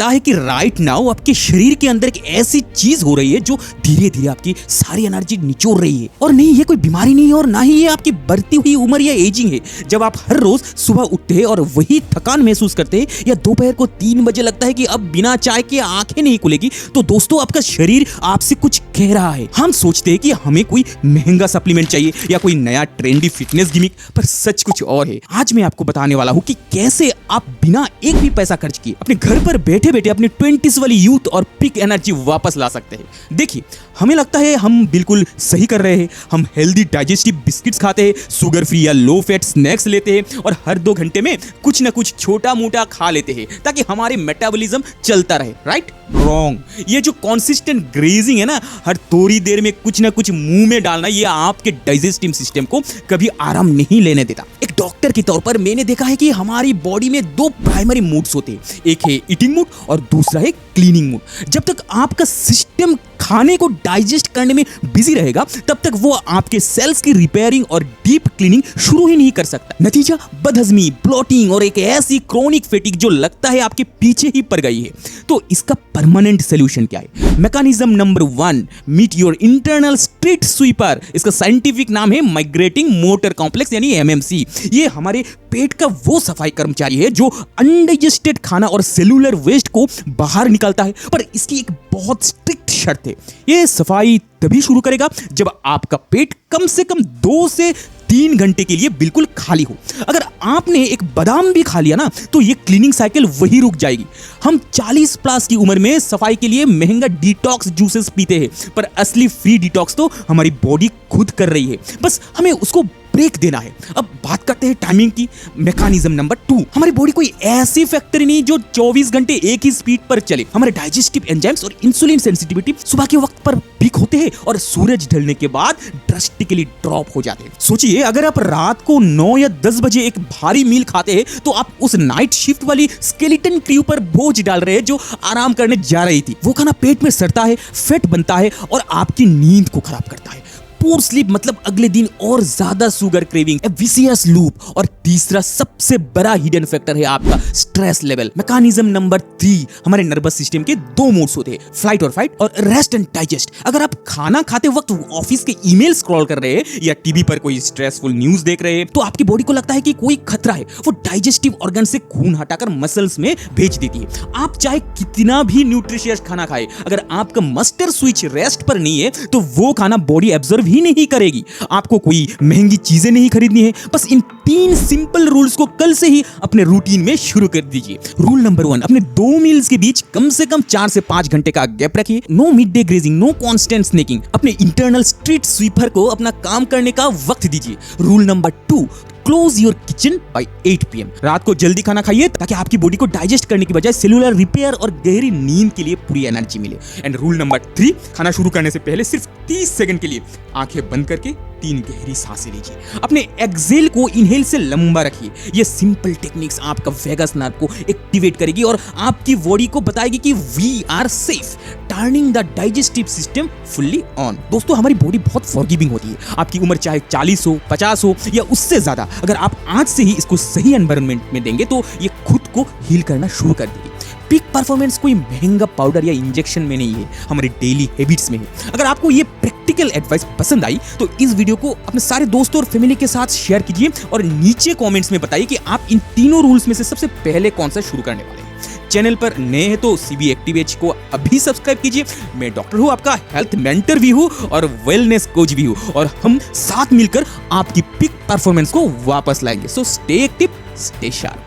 पता है कि राइट नाउ आपके शरीर के अंदर एक ऐसी चीज हो रही है जो धीरे धीरे आपकी सारी एनर्जी निचोड़ रही है। और नहीं, ये कोई बीमारी नहीं है और ना ही ये आपकी बढ़ती हुई उम्र या एजिंग है। जब आप हर रोज सुबह उठते हैं और वही थकान महसूस करते हैं या दोपहर को 3 बजे लगता है कि अब बिना चाय के आंखें नहीं खुलेगी, तो दोस्तों आपका शरीर आपसे कुछ कह रहा है। हम सोचते हैं कि हमें कोई महंगा सप्लीमेंट चाहिए या कोई नया ट्रेंडी फिटनेस गिमिक, पर सच कुछ और है। आज मैं आपको बताने वाला हूं कि कैसे आप बिना एक भी पैसा खर्च किए अपने घर पर बैठे बैठे अपने 20s वाली यूथ और पीक एनर्जी वापस ला सकते हैं। देखिए, हमें लगता है हम बिल्कुल सही कर रहे हैं। हम हेल्दी डाइजेस्टिव बिस्किट्स खाते हैं, शुगर फ्री या लो फैट स्नैक्स लेते हैं और हर 2 घंटे में कुछ ना कुछ छोटा मोटा खा लेते हैं ताकि हमारे मेटाबॉलिज्म चलता रहे। राइट? रॉन्ग। ये जो कॉन्सिस्टेंट ग्रेजिंग है ना, हर थोड़ी देर में कुछ ना कुछ मुंह में डालना, ये आपके डाइजेस्टिव सिस्टम को कभी आराम नहीं लेने देता। एक डॉक्टर के तौर पर मैंने देखा है कि हमारी बॉडी में 2 प्राइमरी मूड्स होते हैं, एक है ईटिंग मूड और दूसरा है क्लीनिंग मूड। जब तक आपका सिस्टम खाने को डाइजेस्ट करने में बिजी रहेगा, तब तक वो आपके सेल्स की रिपेयरिंग और डीप क्लीनिंग शुरू ही नहीं कर सकता। नतीजा बदहजमी, ब्लोटिंग और एक ऐसी क्रोनिक फैटिग जो लगता है आपके पीछे ही पड़ गई है। तो इसका परमानेंट सॉल्यूशन क्या है? Mechanism number 1, meet your internal street sweeper. इसका साइंटिफिक नाम है माइग्रेटिंग मोटर कॉम्प्लेक्स यानी एमएमसी। ये हमारे पेट का वो सफाई कर्मचारी है जो अनडाइजेस्टेड खाना और सेलुलर वेस्ट को बाहर निकालता है। पर इसकी एक बहुत स्ट्रिक्ट शर्त है, ये सफाई तभी शुरू करेगा जब आपका पेट कम से कम 2 से 3 घंटे के लिए बिल्कुल खाली हो। अगर आपने एक बादाम भी खा लिया ना, तो ये क्लीनिंग साइकिल वही रुक जाएगी। हम 40 प्लस की उम्र में सफाई के लिए महंगा डिटॉक्स जूसेस पीते हैं, पर असली फ्री डिटॉक्स तो हमारी बॉडी खुद कर रही है, बस हमें उसको ब्रेक देना है। अब बात करते हैं टाइमिंग की। मैकेनिज्म नंबर 2, हमारी बॉडी कोई ऐसी फैक्ट्री नहीं जो 24 घंटे एक ही स्पीड पर चले। हमारे डाइजेस्टिव एंजाइम्स और इंसुलिन सेंसिटिविटी सुबह के वक्त पर पीक होते हैं और सूरज ढलने के बाद ड्रास्टिकली ड्रॉप हो जाते हैं। सोचिए, अगर आप रात को 9 या 10 बजे एक भारी मील खाते हैं, तो आप उस नाइट शिफ्ट वाली स्केलेटन क्रू पर बोझ डाल रहे हैं जो आराम करने जा रही थी। वो खाना पेट में सड़ता है, फैट बनता है और आपकी नींद को खराब करता है। पूर स्लीप मतलब अगले दिन और ज्यादा शुगर क्रेविंग, ए विशियस लूप। और तीसरा सबसे बड़ा हिडन फैक्टर है आपका स्ट्रेस लेवल। मैकेनिज्म नंबर 3, हमारे नर्वस सिस्टम के 2 मोड्स होते हैं, फ्लाइट और फाइट और रेस्ट एंड डाइजेस्ट। अगर आप खाना खाते वक्त ऑफिस के ईमेल स्क्रॉल कर रहे हैं या टीवी पर कोई स्ट्रेसफुल न्यूज देख रहे हैं, तो आपकी बॉडी को लगता है कि कोई खतरा है। वो डाइजेस्टिव ऑर्गन से खून हटाकर मसल्स में भेज देती है। आप चाहे कितना भी न्यूट्रिशियस खाना खाए, अगर आपका मास्टर स्विच रेस्ट पर नहीं है, तो वो खाना बॉडी एब्जॉर्ब ही नहीं करेगी। आपको कोई महंगी चीजें नहीं खरीदनी है, बस इन 3 सिंपल रूल्स को कल से ही अपने रूटीन में शुरू कर दीजिए। रूल नंबर 1, अपने 2 मील्स के बीच कम से कम 4 से 5 घंटे का गैप रखिए। No mid day grazing, no constant snacking. अपने इंटरनल स्ट्रीट स्वीपर को अपना काम करने का वक्त दीजिए। Rule number 2, close your kitchen by 8 PM। रात को जल्दी खाना खाइए ताकि आपकी बॉडी को डाइजेस्ट करने की बजाय सेलुलर रिपेयर और गहरी नींद के लिए पूरी एनर्जी मिले। एंड रूल नंबर 3, खाना शुरू करने से पहले सिर्फ 30 सेकंड के लिए आंखें बंद करके 3 गहरी सांसें लीजिए। अपने एक्सेल को इनहेल से लंबा रखिए। ये सिंपल टेक्निक्स आपका वेगस नर्व को एक्टिवेट करेगी और आपकी बॉडी को बताएगी कि we are safe, turning the digestive system fully on. दोस्तों, हमारी बॉडी बहुत फॉरगिविंग होती है। आपकी उम्र चाहे 40 हो, 50 हो या उससे ज्यादा, अगर आप आज से ही इसको सही एनवायरनमेंट में देंगे तो ये खुद को हील करना शुरू कर देगी। पीक परफॉर्मेंस कोई महंगा पाउडर या इंजेक्शन में नहीं है, हमारे डेली हैबिट्स में है। अगर आपको ये प्रैक्टिकल एडवाइस पसंद आई तो इस वीडियो को अपने सारे दोस्तों और फैमिली के साथ शेयर कीजिए और नीचे कमेंट्स में बताइए कि आप इन तीनों रूल्स में से सबसे पहले कौन सा शुरू करने वाले हैं। चैनल पर नए हैं तो CB एक्टिव को अभी सब्सक्राइब कीजिए। मैं डॉक्टर हूँ, आपका हेल्थ मेंटर भी हूँ और वेलनेस कोच भी हूँ, और हम साथ मिलकर आपकी पीक परफॉर्मेंस को वापस लाएंगे। So stay active, stay sharp.